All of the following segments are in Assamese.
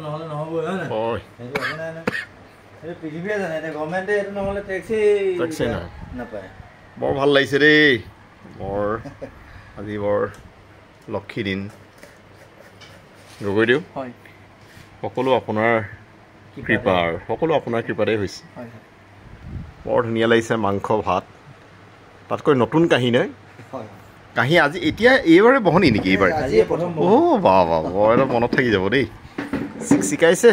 নহলে নহবই হয় না হয় সেইটো আছে না এই পৃথিৱীয়ে জানে এটা গভৰ্ণমেণ্টে এইটো নহলে টেক্সি নাপায় বৰ ভাল লাগিছে দেই বৰ আজি বৰ লক্ষী দিন গগৈ দিও হয় সকলো আপোনাৰ কৃপা সকলো আপোনাৰ কৃপাতে হৈছে হয় বৰ ধুনীয়া লাগিছে মাংস ভাত তাতকৈ নতুন কাহি নাই হয় কাহি আজি এতিয়া এইবাৰে বহনি নেকি এইবাৰ আজি প্ৰথম বাহ বাহ বৰ এটা মনত থাকি যাব দেই শিকাইছে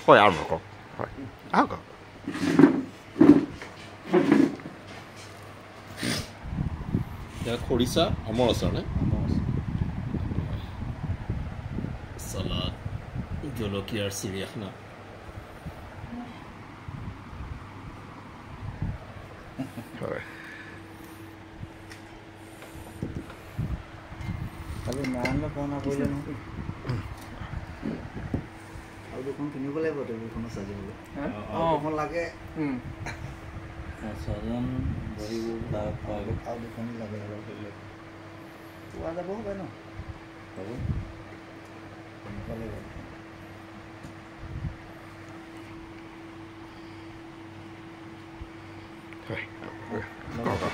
হয় আৰম্ভ কৰক হয় আহক খৰিচা আমৰ আচাৰ নে চালাড জলকীয়াৰ চিৰিয়াখানা হয় খালি নাৰায়ণলৈ ফোন কৰিলে নহয় আৰু দুখন কিনিব লাগিব টেবুলখনো চাজিবলৈ দুখন লাগে ছজন বহিব আৰু দুখন লাগে পোৱা যাব হ'ব ন হ'ব কিনিব লাগিব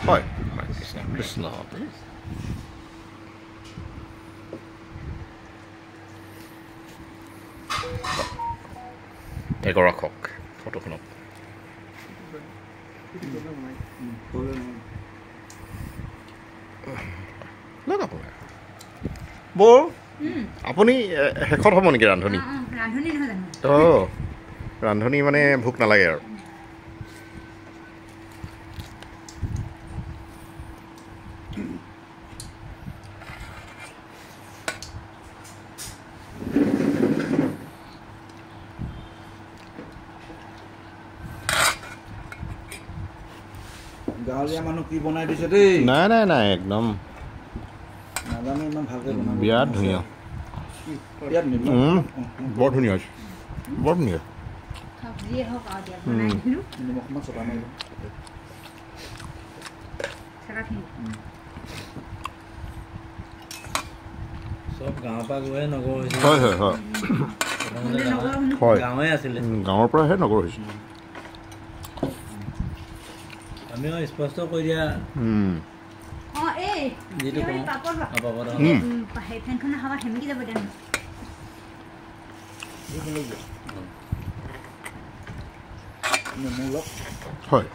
হয় কৃষ্ণ ৰাখক ফটোখনত বৌ আপুনি শেষত হ'ব নেকি ৰান্ধনি অঁ ৰান্ধনি মানে ভোক নালাগে আৰু গাঁৱলীয়া মানুহ কি বনাই দিছে দেই নাই নাই নাই একদম নাজানো ইমান ভালকৈ বনাব বিৰাট ধুনীয়া বৰ ধুনীয়া হৈছে বৰ ধুনীয়া নিমখ অকণমান চটা মাৰিব চব গাঁৱৰ পৰা গৈয়ে নগৰ হৈছে হয় হয় হয় হয় গাঁৱে আছিলে গাঁৱৰ পৰাহে নগৰ হৈছে আমিও স্পষ্ট কৰি দিয়া যিটো হয়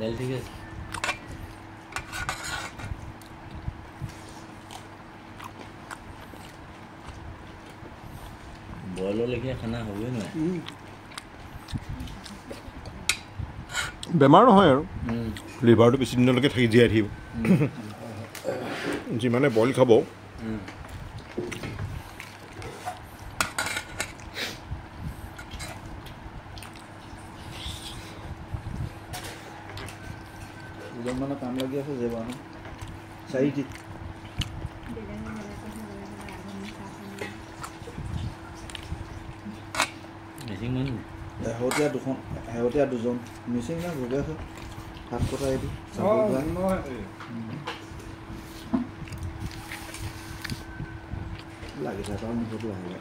দাইল ঠিক আছে বইললৈকে খানা হ'বই নোৱাৰে বেমাৰ নহয় আৰু লিভাৰটো বেছি দিনলৈকে থাকি জীয়াই থাকিব যিমানে বইল খাব দুজনমানৰ কাম লাগি আছে যে বাৰু চাৰিটি শেহতীয়া দুজন মিচিং না ভোগে আছে হাত কটা এইটো লাগি থাকে আৰু মুখতো আহিলে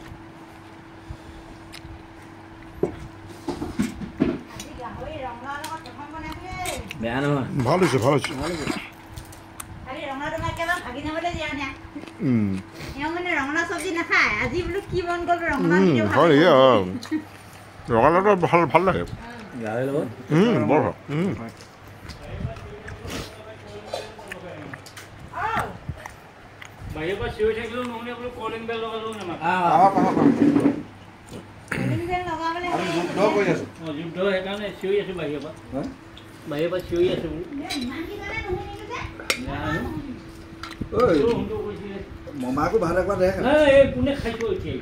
বেয়া নহয় ভাল হৈছে ভাল হৈছে ৰঙালাওটো ভাল ভাল লাগে বৰ ভাল বাহিৰৰ পৰা চিঞৰি থাকিলেও নহ'লে বোলো কলিং বেল লগালেও যুদ্ধ সেইকাৰণে চিঞৰি আছো বাহিৰৰ পৰা চিঞৰি আছো বোলো মমাকো ভাত একবাৰ দে এই কোনে খাইছো এতিয়া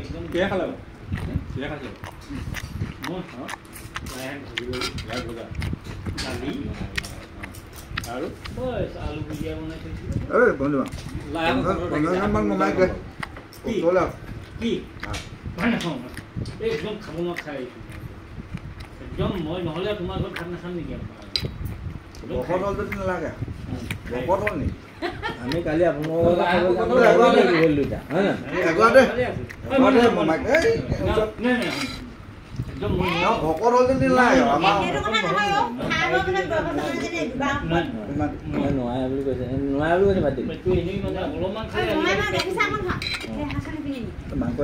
একদম কিয় খালে কিয় খাইছে মই দালি আৰু বছ আলু ভুজিয়া বনাই থৈছিলোঁ ঐ বন্ধু মমাই দে কি নাখাওঁ একদম খাব মই খাই আহিছোঁ একদম মই নহ'লে তোমাৰ ঘৰত ভাত নাখাম নেকি বকত হ'ল যদি নালাগে বকত হ'ল নেকি আমি কালি আপোনালোকৰ ভকত হ'ল যদি নালাগে নোৱাৰে বুলি কৈছে নোৱাৰে বুলি কৈছে পাতি মাংস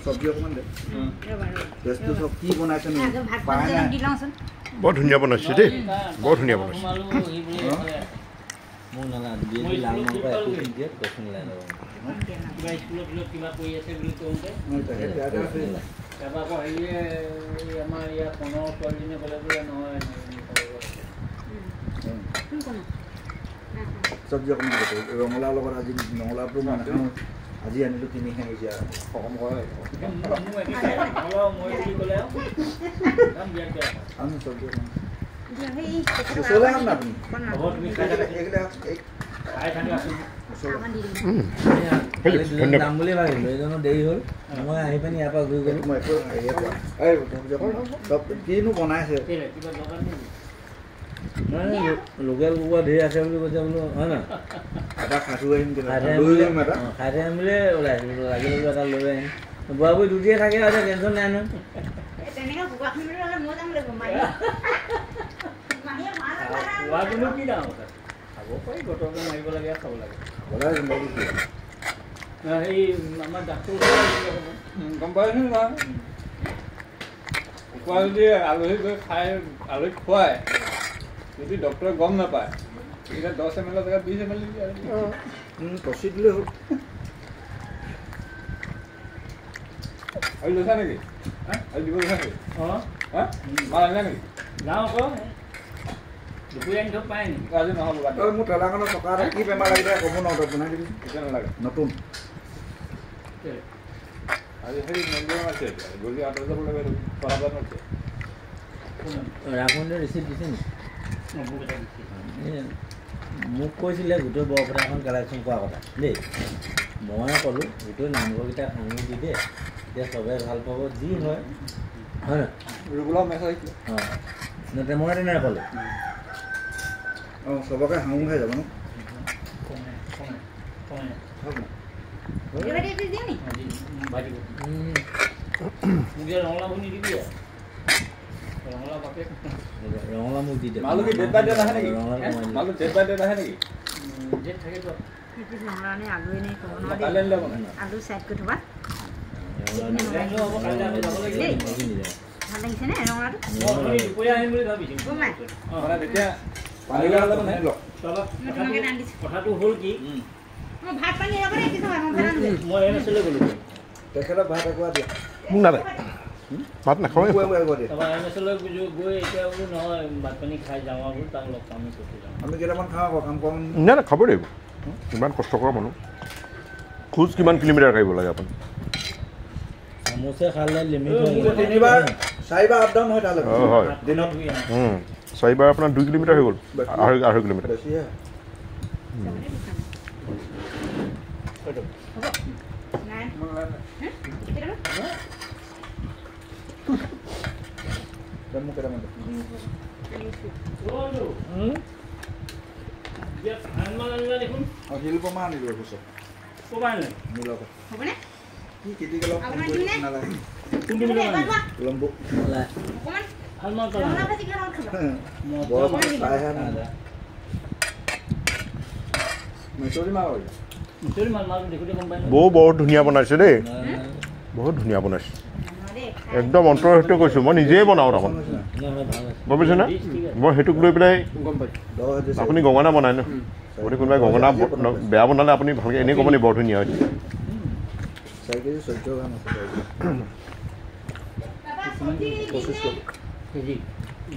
চব্জি অকণমান দে টেষ্টটো চব কি বনাইছে বৰ ধুনীয়া বনাইছে দেই বৰ ধুনীয়া বনাইছে মোক নালাগে লাল মাংস একো দিয়ে কৈছে কিবা কৰি আছে বুলি কওঁতে তাৰপৰা আকৌ হেৰিয়ে আমাৰ ইয়াত 15 ছোৱালীজনীয়ে ক'লে বোলে নহয় চব্জি অকণমান দে ৰঙালাওৰ লগত আজি ৰঙালাওটো মই নাখাওঁ আজি আনিলোঁ কিনিহে এতিয়া সকাম কৰা আমি চব্জি যাম বুলি ভাবিলোঁ এইজনৰ দেৰি হ'ল মই আহি পিনি ইয়াৰ পৰা ঘূৰি গ'লোঁ কিনো বনাইছে লোকেল কুকুৰা ধেৰ আছে বুলি কৈছে বোলো হয় নহয় এটা খাচু আহিম খাই থৈ আহিম বুলিয়ে ওলাইছিলোঁ লাগিলে বোলো এটা লৈ আহিম বুঢ়া বুঢ়ী দুটিয়ে থাকে আৰু টেনশ্যন নাই নহয় খোৱাটোনো কি ডাঙৰ কথা খাব পাৰি বতৰটো মাৰিব লাগে খাব লাগে সেই আমাৰ ডাক্তৰ গম পাইছোঁ নহয় কুকুৰা যদি আলহী গৈ খাই আলহীক খুৱাই যদি ডক্টৰে গম নাপায় তেতিয়া 10 ml জেগাত 20 ml কচি দিলে হ'ল আৰু লৈছা নেকি আৰু দিব লৈছা নেকি অঁ মাল আনিলা নেকি যাওঁ আকৌ দুপৰীয়া আনি থব পাৰে নেকি আজি নহ'ব বাদ মোৰ ঠেলাখনৰ টকা এটা কি বেমাৰ লাগিলে ক'ব নোৱাৰো তই বনাই দিবি এতিয়া নালাগে নতুন আজি সেই মন্দিৰ আছে গলি আঁতৰি যাব লাগে চলাব আছে ৰাখোঁতে ৰিচিপ্ট দিছে নেকি মোক কৈছিলে গোটেই বৰপথাৰখন কালেকশ্যন কৰা কথা দেই মই ক'লোঁ গোটেই নামঘৰকেইটা সাঙুৰি দি দে এতিয়া চবেই ভাল পাব যি হয় হয় নহয় ৰুবুলৰ মেছেজ আহিছিলে অঁ মই তেনেকৈ ক'লোঁ অঁ চবকে হাঁহ খাই যাব ন ৰঙালাও শুনি দিবি ৰঙালাও বাপে ৰঙালাও মোক দি দে মালু কি ডেট বাই ডেট আহে নেকি মালু ডেট বাই ডেট আহে নেকি ডেট থাকেতো কাইলৈ আনিলে বনাই আলু চাইড কৰি থবা ভাল লাগিছে নে ৰঙালাওটো দুপৰীয়া আহিম বুলি ভাবিছোঁ মানে তেতিয়া পানী গালে মানে কথাটো হ'ল কি মই ভাত পানী লগত একো নহয় মই এম এছ লৈ গ'লোঁ তেখেতক ভাত একোৱা দিয়া মোক নালাগে ভাত নাখাওঁ তাৰপৰা এম এছ লৈ গৈ এতিয়া বোলো নহয় ভাত পানী খাই যাওঁ আৰু তাক লগ পাম কৈছোঁ যাওঁ আমি কেইটামান খাওঁ আকৌ কাম কৰোঁ নাই নাই খাব লাগিব ইমান কষ্ট কৰা মানুহ খোজ কিমান কিলোমিটাৰ কাঢ়িব লাগে আপুনি চামুচে খালে লিমিট তিনিবাৰ 4বাৰ আপ ডাউন হয় তালৈ অঁ হয় দিনত 4বাৰ আপোনাৰ 2 কিলোমিটাৰ হৈ গ'ল 2.5 কিলোমিটাৰ বেছিহে মোক কেইটামান দেখোন শিল্পমা আনিলোঁ পিছত ক'বা নাই মিলৰ হ'বনে কি কেটি গেলক নালাগে লম্বু অকণমান ৰঙালাও ভাজি খাব বৰফ চাইহে মেচৰি মাৰ বৌ বহুত ধুনীয়া বনাইছে দেই বহুত ধুনীয়া বনাইছে একদম অন্তৰৰ সৈতে কৈছোঁ মই নিজেই বনাওঁ তাৰমানে গম পাইছেনে মই সেইটোক লৈ পেলাই আপুনি গঙনা বনায় ন আপুনি কোনোবাই গঙনা বেয়া বনালে আপুনি ভালকৈ এনেই ক'ব নি বৰ ধুনীয়া হৈছে 4 কেজি 14 গ্ৰাম আছে কেজি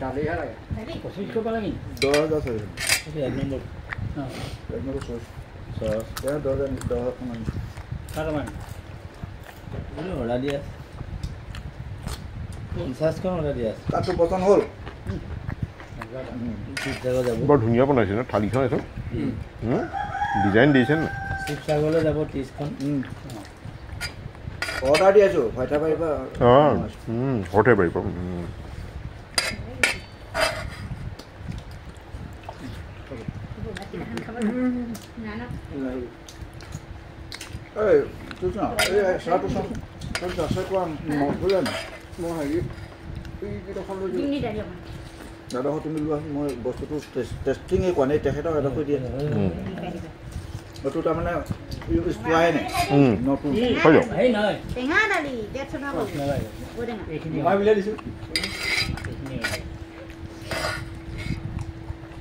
দালিহে লাগে 25 টকা লাগে 10,000 চাগে এইটো 1 নম্বৰ এক নম্বৰ চচ চচ এয়া 10,000 মান কাৰমান বুলি অৰ্ডাৰ দিয়া 50খন অৰ্ডাৰ দিয়া আছে কাটো পচন্দ হ'ল শিৱসাগৰ যাব বৰ ধুনীয়া বনাইছে ন থালিখন এইটো ডিজাইন দিছে ন শিৱসাগৰলৈ যাব 30খন অৰ্ডাৰ দি আছোঁ ভইটা পাৰিবা অঁ ঘৰতে পাৰিব এই তুই না এই চাহটো চাহ তোৰ আছে কোৱা নকৰিলা না মই হেৰি এইকেইটাখন লৈ ডিঙি দাঁড়িয়ে অকণমান দাদা তুমি লোৱা মই বস্তুটো টেষ্টিঙেই কোৱা নাই তেখেতক এটা কৈ দিয়ে এইটো তাৰমানে ইউজ পোৱাই নাই নতুন হৈ যাওক এই নহয় টেঙা দালি 150 টকা নালাগে টেঙা এইখিনি মই বিলাই দিছোঁ এইখিনি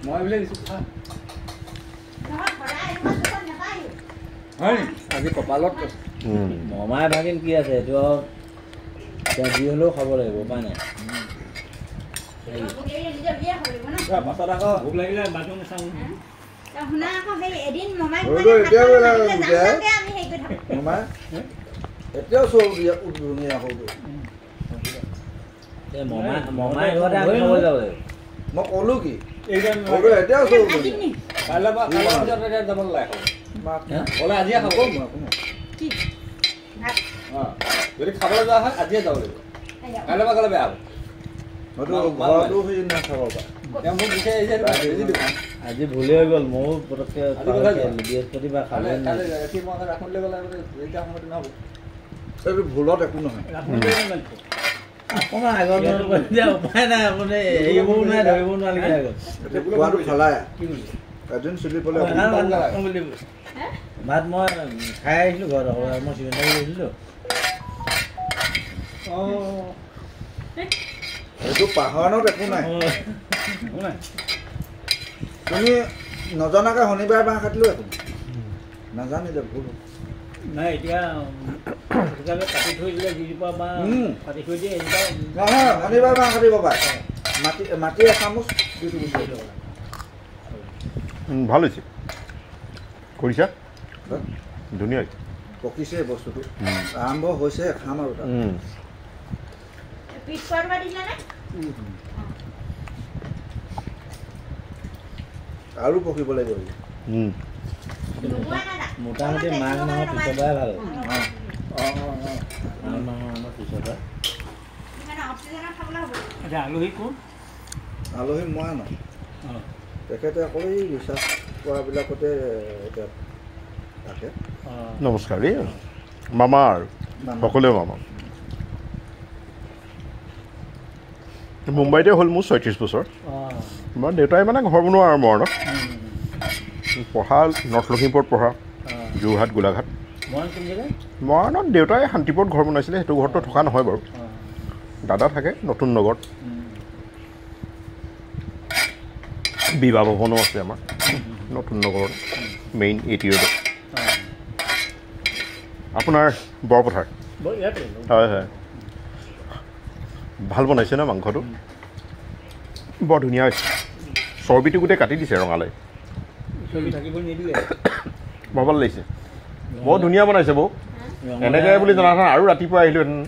মই বিলাই দিছোঁ খা নহয় ভৰাই এইটো নাপায় হয় নি আজি কপালত মমাই ভাগিন কি আছে এইটো তেওঁ যি হ'লেও খাব লাগিব উপায় নাই নিজৰ বিয়া হ'ব লাগিব ন পাছত আকৌ ভোক লাগিলে বাথৰুম চাওঁ শুনা আকৌ সেই এদিন মমাই আমি হেৰি কৰি থাকোঁ মামা এতিয়াও চব ধুনীয়া হ'ব মমাই ঘৰতে আমি খাব যাব লাগিব মই ক'লো কি এইজন ক'লো এতিয়াও চব আজি নি কাইলৈ পিছত এতিয়া যাব নালাগে বোলে আজিয়ে খাব কি ভাত যদি খাবলৈ যোৱা হয় আজিয়ে যাব লাগিব কাইলৈ পৰা গ'লে বেয়া হ'ব মইতো ঘৰতো সেই নাখাব পাৰে তেওঁ মোক বিচাৰি আহিছে বেজি দিব আজি ভুলে হৈ গ'ল ময়ো পটককৈ বৃহস্পতিবাৰ খালে কালি ৰাতি মই ৰাখোঁতে গ'লে এতিয়া সময়টো নহ'ব এইটো ভুলত একো নহয় অকণমান আগত উপায় নাই আপুনি এৰিবও নাই ধৰিবও নোৱাৰিলে আগত খোৱাটো খালাই এদিন চুলি পেলাই ভাত মই খাই আহিছিলোঁ ঘৰত মই চিলিণ্ডাৰ গৈছিলোঁ এইটো পাহৰণত একো নাই তুমি নজনাকৈ শনিবাৰ বাঁহ কাটিলেও একো নাজানিলে ভুল নাই এতিয়া কাটি থৈ দিলে যিজোপা বা কাটি থৈ দিয়ে এইজোপা নহয় শনিবাৰ বাঁহ কাটিব পাৰে মাটি এচামুচ দি দিব ভাল হৈছে কৰিছা ধুনীয়া হৈছে পকিছে বস্তুটো আৰম্ভ হৈছে খাম আৰু তাত পিছ কৰা দিলা নে আৰু পকিব লাগিব মোটামুটি মাঘ মাহৰ পিছৰ পৰাই ভাল মাঘ পিছৰ পৰা অক্সিজেনৰ খাবলৈ হ'ব এতিয়া আলহী কোন আলহী মই আনো তেখেতে অকল এই ৰিচাৰ্চ কৰাবিলাকতে এতিয়া থাকে নমস্কাৰ দেই মামা আৰু সকলোৱে মামা মুম্বাইতে হ'ল মোৰ 36 বছৰ মই দেউতাই মানে ঘৰ বনোৱা আৰম্ভ আৰু পঢ়া নৰ্থ লখিমপুৰত পঢ়া যোৰহাট গোলাঘাট মৰাণত দেউতাই শান্তিপুৰত ঘৰ বনাইছিলে সেইটো ঘৰতো থকা নহয় বাৰু দাদা থাকে নতুন নগৰত বিবাহ ভৱনো আছে আমাৰ নতুন নগৰত মেইন ATOত আপোনাৰ বৰপথাৰ হয় হয় ভাল বনাইছে ন মাংসটো বৰ ধুনীয়া হৈছে চৰ্বিটো গোটেই কাটি দিছে ৰঙালাই বৰ ভাল লাগিছে বৰ ধুনীয়া বনাইছে বৌ এনেকৈ বুলি জনা নহয় আৰু ৰাতিপুৱা আহিলোহেঁতেন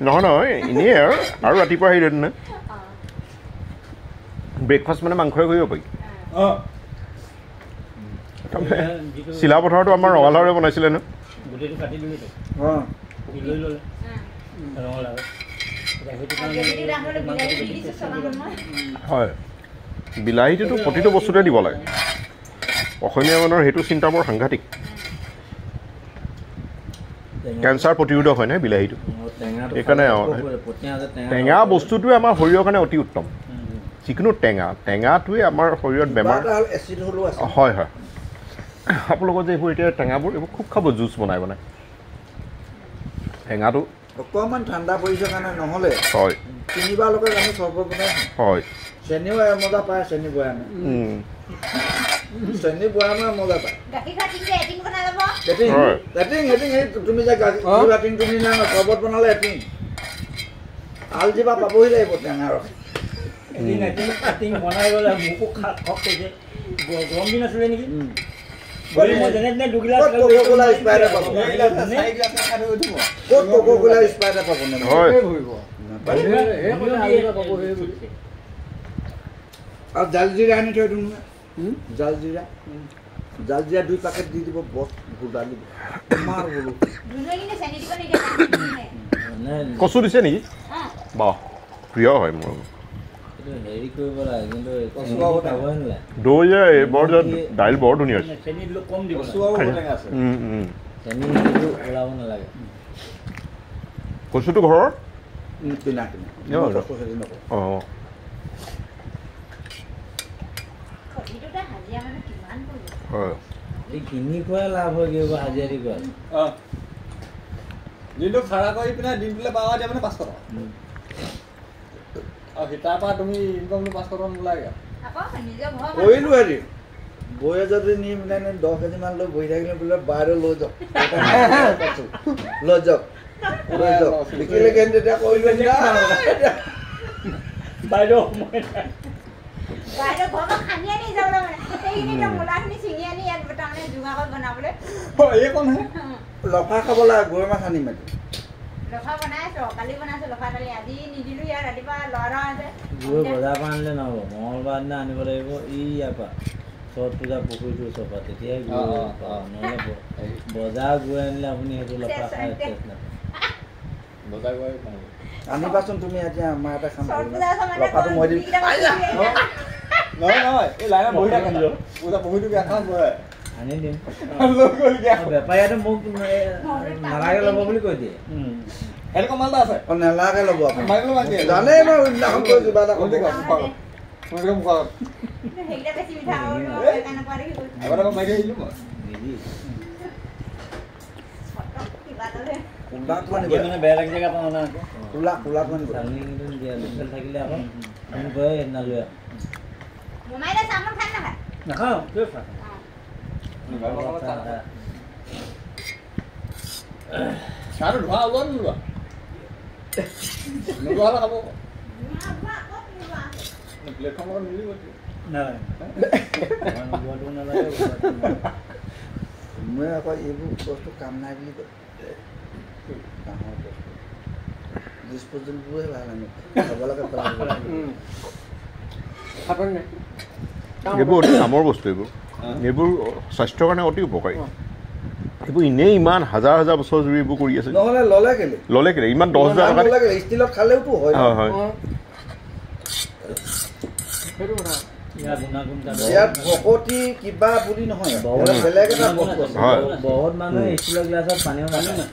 নহয় নহয় এনেই আৰু ৰাতিপুৱা আহিলোহেঁতেন ব্ৰেকফাষ্ট মানে মাংসই কৰিব পাৰি চিলাপথাৰটো আমাৰ ৰঙালাওৰে বনাইছিলে ন গোটেইটো কাটি দিলোঁ লৈ ল'লে ৰঙালাও হয় বিলাহীটোতো প্ৰতিটো বস্তুতে দিব লাগে অসমীয়া মানুহৰ সেইটো চিন্তা বৰ সাংঘাতিক কেঞ্চাৰ প্ৰতিৰোধক হয় নে বিলাহীটো সেইকাৰণে টেঙা বস্তুটোৱে আমাৰ শৰীৰৰ কাৰণে অতি উত্তম যিকোনো টেঙাটোৱে আমাৰ শৰীৰত বেমাৰ হয় হয় আপোনালোকৰ যে এইবোৰ এতিয়া টেঙাবোৰ এইবোৰ খুব খাব জুচ বনাই টেঙাটো অকণমান ঠাণ্ডা পৰিছে কাৰণে নহ'লে হয় তিনিবাৰলৈকে আমি চৰ্বত বনাই হয় চেনিও মজা পায় চেনি বয়ামে চেনি বয়ামে মজা পায় গাখীৰ খাই এটিং বনাই ল'ব এটিং এটিং এটিং এই তুমি যে এটিং তুমি না চবত বনালে এটিং আল জিবা পাবহি লাগিব টেঙা ৰস এদিন এটিং বনাই গ'লে মোকো খক কৈছে গৰম দিন আছিলে নেকি মই যেনে দুগিলাচ কোকোকোলা স্প্ৰাইট পাব কোকোকোলা স্প্ৰাইট পাব নে হয় আৰু জালজিৰা আনি থৈ দিম জালজিৰা 2 পেকেট দি দিব বস গুড়া দিব মাৰ বলো কচু দিছে নেকি বাহ প্ৰিয় হয় মোৰ হেৰি কৰিব লাগে কিন্তু দৈ যে বৰ দাইল বৰ ধুনীয়া আছে চেনি দিলে কম দিব চেনি ওলাব নালাগে কচুটো ঘৰৰ কিনা অঁ হয় এই কিনি খোৱা লাভ হয় কি হাজিৰা কৰা দিনটো খাৰা কৰি পিনে দিনটোলৈ পাৱা দিয়া মানে 500 টকা আৰু হিতাৰ পৰা তুমি ইনকমটো 500 টকা নোলাগে কৰিলো হেৰি বৈ যদি নি মানে 10 কেজি মান লৈ বহি থাকিলে বোলে বাহিৰ লৈ যাওক বিকিলে কেন তেতিয়া কৰিলো বাইদেউ বাইদেউ ঘৰ খানি আনি যাবলৈ মানে এইখিনি মোলাখিনি ছিঙি আনি ইয়াত তাৰমানে জুঙাকল বনাবলৈ এই কোন হে লফা খাব লাগে গৈ মাছ আনি মাতি লফা বনাইছো কালি বনাইছো লফা দালি আজি নিদিলো ইয়াত ৰাতিপুৱা ল'ৰা আছে গৈ বজাৰ পৰা আনিলে নহ'ব মঙলবাৰ দিনা আনিব লাগিব ইয়াৰ পৰা চট পূজা পুখুৰীটো ওচৰৰ পৰা তেতিয়াই নহ'লে বজাৰ গৈ আনিলে আপুনি সেইটো লফা খাই টেষ্ট নাপায় বজাৰ গৈ আনিবাচোন তুমি এতিয়া আমাৰ এটা খাম লফাটো মই দিম নহয় এই লাইনত বহি থাকে পূজা পুখুৰীটো এখন বহে আনি দিম বেপাৰীটো মোক নালাগে ল'ব বুলি কৈ দিয়ে সেইটো কমালটা আছে নেলাগে ল'ব মাৰিব লাগে জানে মই উন্নাখন কৈ কিবা এটা ক'ব সেইকেইটা বেছি মিঠা কেনেকুৱা দেখি আগতে মই মাৰি আহিলোঁ মই মানে বেয়া লাগি জেগা পাওঁ না চালনি লোকেল থাকিলে আকৌ আমি গৈ সেইদিনা লৈ আহোঁ মোমাইলে চামন খাই নাখায় নাখাওঁ কিয় খাওঁ চাহটো ধোৱা ওলোৱা নোলোৱা নোলোৱা হ'লে খাব প্লেটফৰ্মত মিলিব মই আকৌ এইবোৰ বস্তু কাম নাই বুলি কয় ডাঙৰ বস্তু ডিছপ'জেলবোৰহে ভাল আমি খাব লাগে এইবোৰ অতি কামৰ বস্তু এইবোৰ স্বাস্থ্যৰ কাৰণে অতি উপকাৰী এইবোৰ এনেই ইমান হাজাৰ হাজাৰ বছৰ জুৰি এইবোৰ কৰি আছে নহ'লে ল'লে কেলে ইমান 10,000 টকা ষ্টিলত খালেওতো হয় হয় ইয়াত ভকতি কিবা বুলি নহয় বেলেগ এটা বস্তু বহুত মানুহে ষ্টিলৰ গিলাচত পানীও নাখায়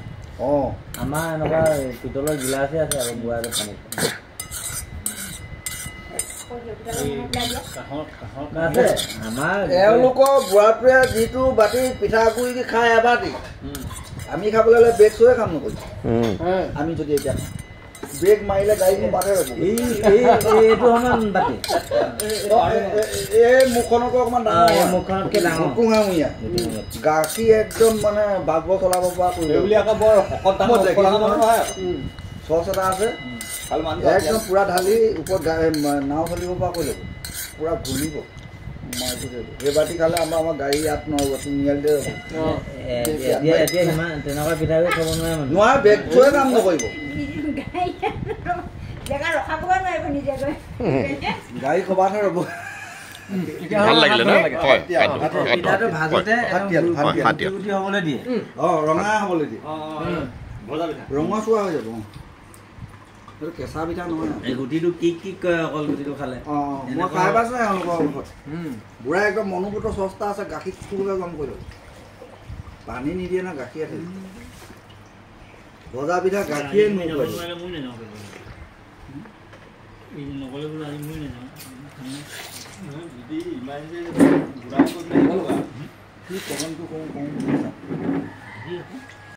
অঁ আমাৰ এনেকুৱা পিতলৰ গিলাচে আছে আৰু বুঢ়া পানী এওঁলোকৰ বুঢ়াটোৱে যিটো বাতি পিঠাগুড়ি দি খাই এবাতি আমি খাবলৈ হ'লে ব্ৰেক চোৱে কাম নকৰিম আমি যদি এতিয়া ব্ৰেক মাৰিলে গাড়ী বাটে ৰ'ব এইটো সমান বাতি এই মুখখনকৈ অকণমান ডাঙৰ মুখখনতকৈ ডাঙৰ কুঙামুঞা গাখীৰ একদম মানে বাগব চলাব পৰা বুলি আকৌ বৰ চচ এটা আছে একদম পূৰা ঢালি ওপৰত নাও চলিব পৰা কৰি ল'ব পূৰা ঘূৰিব সেই বাতি খালে আমাৰ গাড়ী ইয়াত নহ'ব তিনিআলিতে ৰ'ব এতিয়া সিমান তেনেকুৱা পিঠাগুড়ি খাব নোৱাৰে মানুহ নোৱাৰে বেগ থৈ কাম নকৰিব জেগা ৰখাবগৈ নোৱাৰিব নিজে গৈ গাড়ী খবাতহে ৰ'ব ভাল লাগিলে ন পিঠাটো ভাজোতে গুটি হ'বলৈ দিয়ে অঁ ৰঙা হ'বলৈ দিয়ে ৰঙচুৱা হৈ যাব এইটো কেঁচা পিঠা নহয় এই গুটিটো কি কয় অকল গুটিটো খালে অঁ মই খাই পাইছোঁ এওঁলোকৰ মুখত বুঢ়া একদম মনোপুত্ৰ সস্তা আছে গাখীৰ খুবকৈ গৰম কৰি ল'ব পানী নিদিয়ে ন গাখীৰ আছে ভজা পিঠা গাখীৰে নকৰে কি কমনটো কওঁ